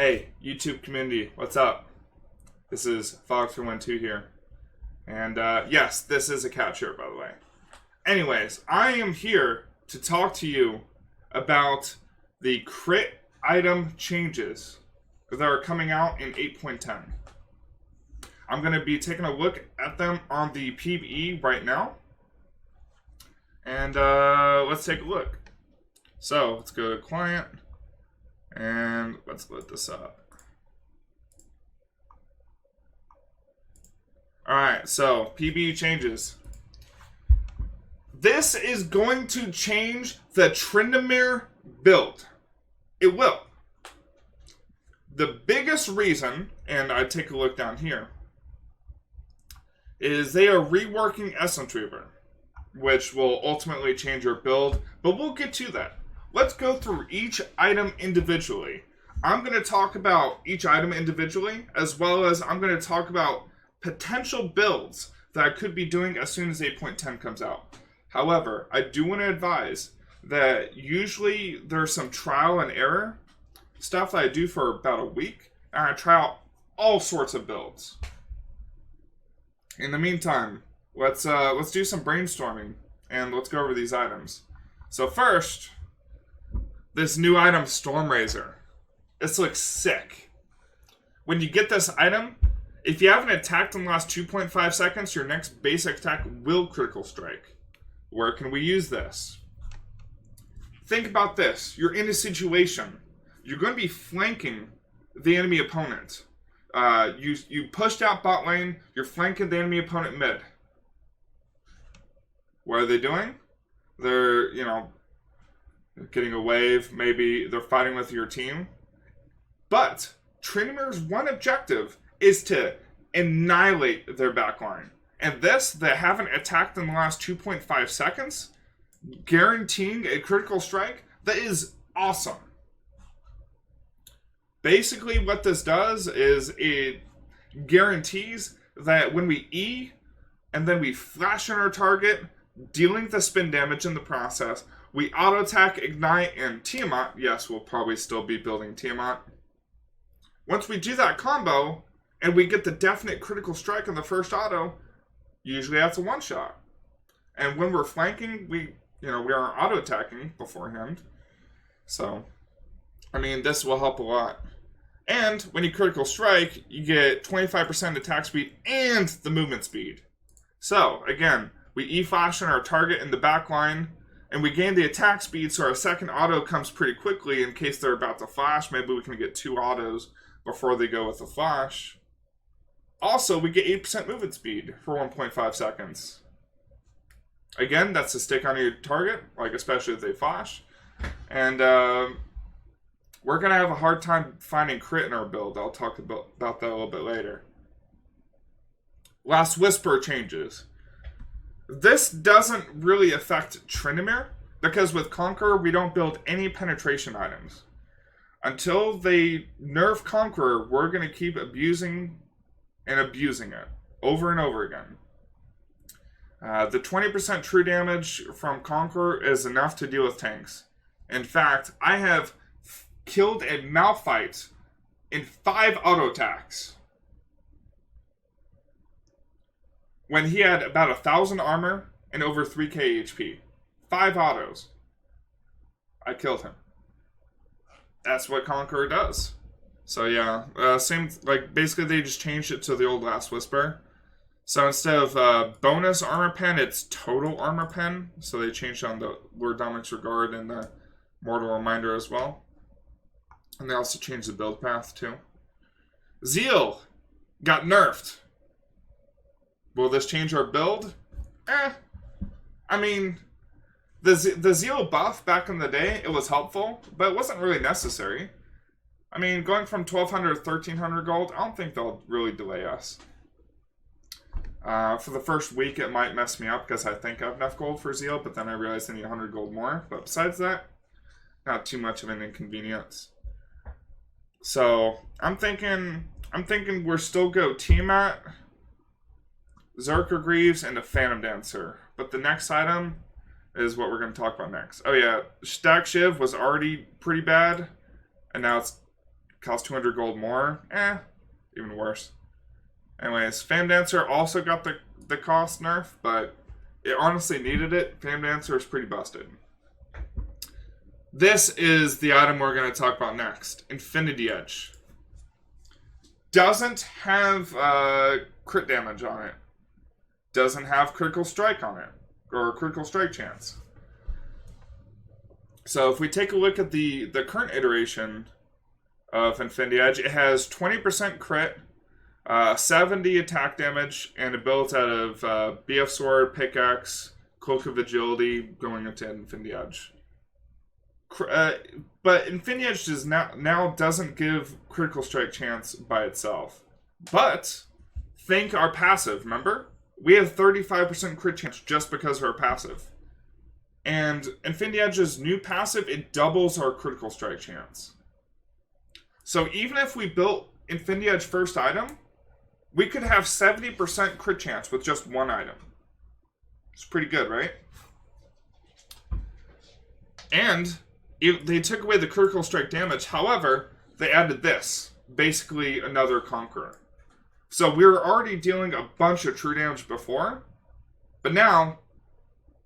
Hey, YouTube community, what's up? This is Fox312 here. And yes, this is a cat shirt, by the way. Anyways, I am here to talk to you about the crit item changes that are coming out in 8.10. I'm going to be taking a look at them on the PBE right now. And let's take a look. So, let's go to client. And let's load this up. Alright, so PBE changes. This is going to change the Tryndamere build. It will. The biggest reason, and I take a look down here, is they are reworking Essence Reaver, which will ultimately change your build, but we'll get to that. Let's go through each item individually. I'm going to talk about each item individually, as well as I'm going to talk about potential builds that I could be doing as soon as 8.10 comes out. However, I do want to advise that usually there's some trial and error stuff that I do for about a week, and I try out all sorts of builds. In the meantime, let's do some brainstorming, and let's go over these items. So first, this new item, Storm Razor. This looks sick. When you get this item, if you haven't attacked in the last 2.5 seconds, your next basic attack will critical strike. Where can we use this? Think about this. You're in a situation. You're going to be flanking the enemy opponent. You pushed out bot lane. You're flanking the enemy opponent mid. What are they doing? They're, getting a wave. Maybe they're fighting with your team. But Tryndamere's one objective is to annihilate their backline. And this, they haven't attacked in the last 2.5 seconds, guaranteeing a critical strike, that is awesome. Basically, what this does is it guarantees that when we E, and then we flash on our target, dealing the spin damage in the process, we auto-attack, ignite, and Tiamat. Yes, we'll probably still be building Tiamat. Once we do that combo, and we get the definite critical strike on the first auto, usually that's a one-shot. And when we're flanking, we are auto-attacking beforehand. So, this will help a lot. And when you critical strike, you get 25% attack speed and the movement speed. So, again, we E-flash on our target in the back line, and we gain the attack speed, so our second auto comes pretty quickly in case they're about to flash. Maybe we can get 2 autos before they go with the flash. Also, we get 8% movement speed for 1.5 seconds. Again, that's to stick on your target, especially if they flash. And we're going to have a hard time finding crit in our build. I'll talk about that a little bit later. Last Whisper changes. This doesn't really affect Tryndamere, because with Conqueror, we don't build any penetration items. Until they nerf Conqueror, we're going to keep abusing it over and over again. The 20% true damage from Conqueror is enough to deal with tanks. In fact, I have killed a Malphite in 5 auto attacks. When he had about 1,000 armor and over 3k HP. 5 autos. I killed him. That's what Conqueror does. So yeah, basically they just changed it to the old Last Whisper. So instead of bonus armor pen, it's total armor pen. So they changed on the Lord Dominic's Regard and the Mortal Reminder as well. And they also changed the build path too. Zeal got nerfed. Will this change our build? The Zeal buff back in the day, it was helpful, but it wasn't really necessary. Going from 1,200 to 1,300 gold, I don't think they'll really delay us. For the first week, it might mess me up because I think I have enough gold for Zeal, but then I realized I need 100 gold more. But besides that, not too much of an inconvenience. So, I'm thinking we're still go Tiamat, Zerker Greaves, and a Phantom Dancer. But the next item is what we're going to talk about next. Oh yeah, Stack Shiv was already pretty bad, and now it's Costs 200 gold more. Even worse. Anyways, Fam Dancer also got the cost nerf, but it honestly needed it. Fam Dancer is pretty busted. This is the item we're going to talk about next. Infinity Edge. Doesn't have crit damage on it. Doesn't have critical strike on it. Or critical strike chance. So if we take a look at the current iteration of Infinity Edge, it has 20% crit, 70 attack damage, and it builds out of BF Sword, Pickaxe, Cloak of Agility, going into Infinity Edge. But Infinity Edge does now doesn't give critical strike chance by itself. But think our passive, remember? We have 35% crit chance just because of our passive. And Infinity Edge's new passive, it doubles our critical strike chance. So even if we built Infinity Edge first item, we could have 70% crit chance with just one item. It's pretty good, right? And they took away the critical strike damage. However, they added this. Basically, another Conqueror. So we were already dealing a bunch of true damage before. But now,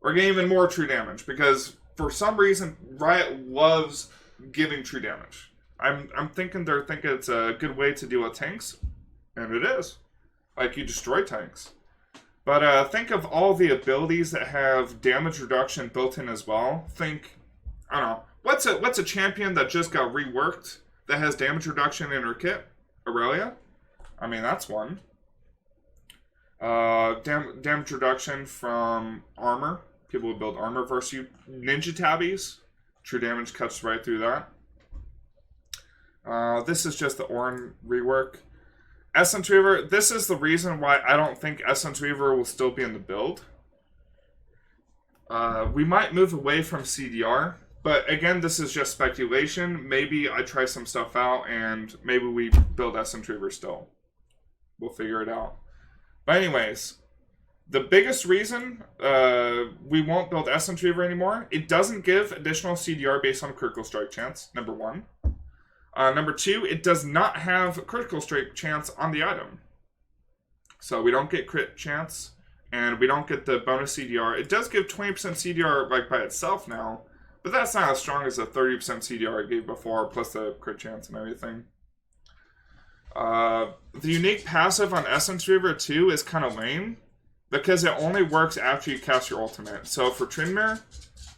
we're getting even more true damage. Because, for some reason, Riot loves giving true damage. I'm thinking they're thinking it's a good way to deal with tanks. And it is. Like, you destroy tanks. But think of all the abilities that have damage reduction built in as well. Think, I don't know. What's a champion that just got reworked that has damage reduction in her kit? Aurelia? I mean, that's one. Damage reduction from armor. People who build armor versus you. Ninja tabbies. True damage cuts right through that. This is just the Orin rework. Essence Reaver. This is the reason why I don't think Essence Reaver will still be in the build. We might move away from CDR. But again, this is just speculation. Maybe I try some stuff out and maybe we build Essence Reaver still. We'll figure it out. But anyways, the biggest reason we won't build Essence Reaver anymore, it doesn't give additional CDR based on critical strike chance, number one. Number two, it does not have critical strike chance on the item. So we don't get crit chance and we don't get the bonus CDR. It does give 20% CDR like by itself now. But that's not as strong as the 30% CDR I gave before, plus the crit chance and everything. The unique passive on Essence Reaver 2 is kind of lame, because it only works after you cast your ultimate. So for Tryndamere,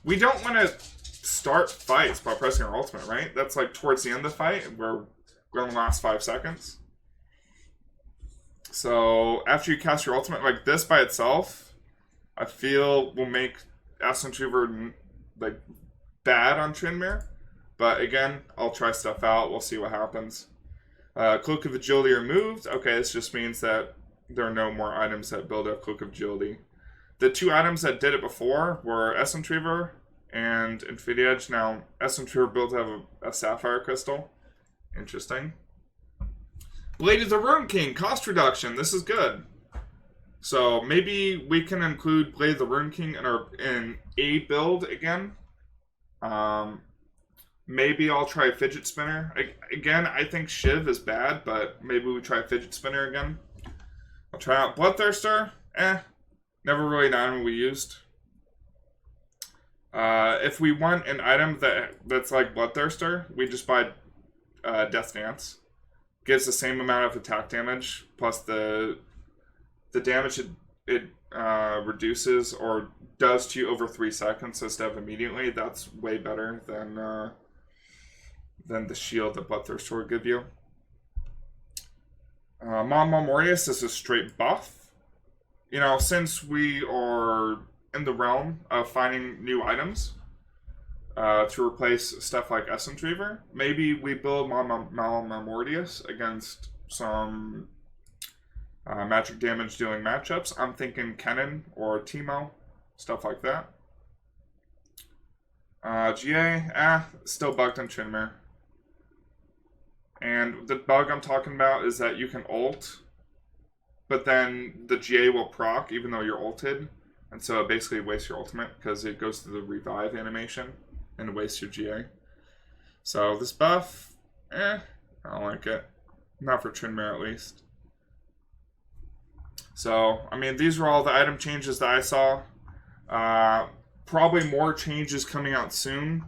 we don't want to start fights by pressing our ultimate, right? That's like towards the end of the fight, where we're in the last 5 seconds. So after you cast your ultimate, like this by itself, I feel will make Essence Reaver like bad on Tryndamere, but again, I'll try stuff out. We'll see what happens. Cloak of Agility removed. Okay, this just means that there are no more items that build up Cloak of Agility. The 2 items that did it before were Essence Reaver and Infinity Edge. Now, Essence Reaver builds have a Sapphire Crystal. Interesting. Blade of the Rune King, cost reduction. This is good. So maybe we can include Blade of the Rune King in a build again. Maybe I'll try Fidget Spinner. Again, I think Shiv is bad, but maybe we try Fidget Spinner again. I'll try out Bloodthirster. Never really an item we used. If we want an item that's like Bloodthirster, we just buy Death Dance. Gives the same amount of attack damage, plus the damage it reduces or does to you over 3 seconds instead of immediately. That's way better than the shield that Bloodthirster would give you. Mama Mortius is a straight buff. You know, since we are in the realm of finding new items to replace stuff like Essence Reaver, maybe we build Mama Mortius against some magic damage dealing matchups. I'm thinking Kennen or Teemo, stuff like that. GA, still bugged on Tryndamere. And the bug I'm talking about is that you can ult, but then the GA will proc even though you're ulted. And so it basically wastes your ultimate because it goes to the revive animation and wastes your GA. So this buff, I don't like it. Not for Tryndamere, at least. So, I mean, these were all the item changes that I saw. Probably more changes coming out soon.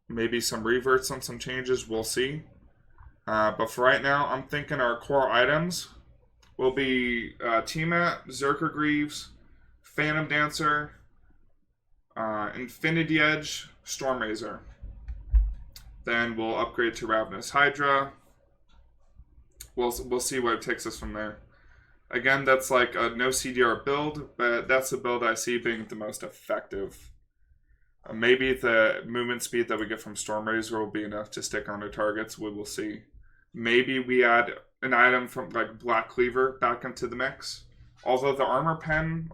Maybe some reverts on some changes. We'll see. But for right now, I'm thinking our core items will be Tiamat, Zerker Greaves, Phantom Dancer, Infinity Edge, Storm Razor. Then we'll upgrade to Ravenous Hydra. We'll see what takes us from there. Again, that's like a no CDR build, but that's the build I see being the most effective. Maybe the movement speed that we get from Storm Razor will be enough to stick on the targets. We will see. Maybe we add an item from like Black Cleaver back into the mix. Although the Armor Pen,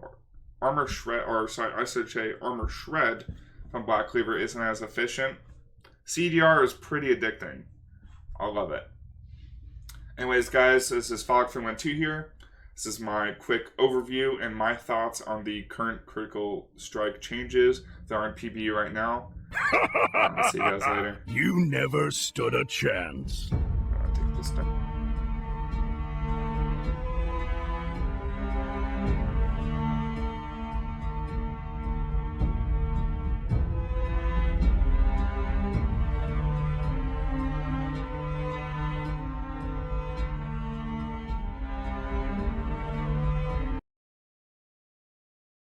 Armor Shred, or sorry, I should say Armor Shred from Black Cleaver isn't as efficient. CDR is pretty addicting. I love it. Anyways, guys, this is Fog312 here. This is my quick overview and my thoughts on the current Critical Strike changes that are in PBE right now. I'll see you guys later. You never stood a chance. I'll take this down.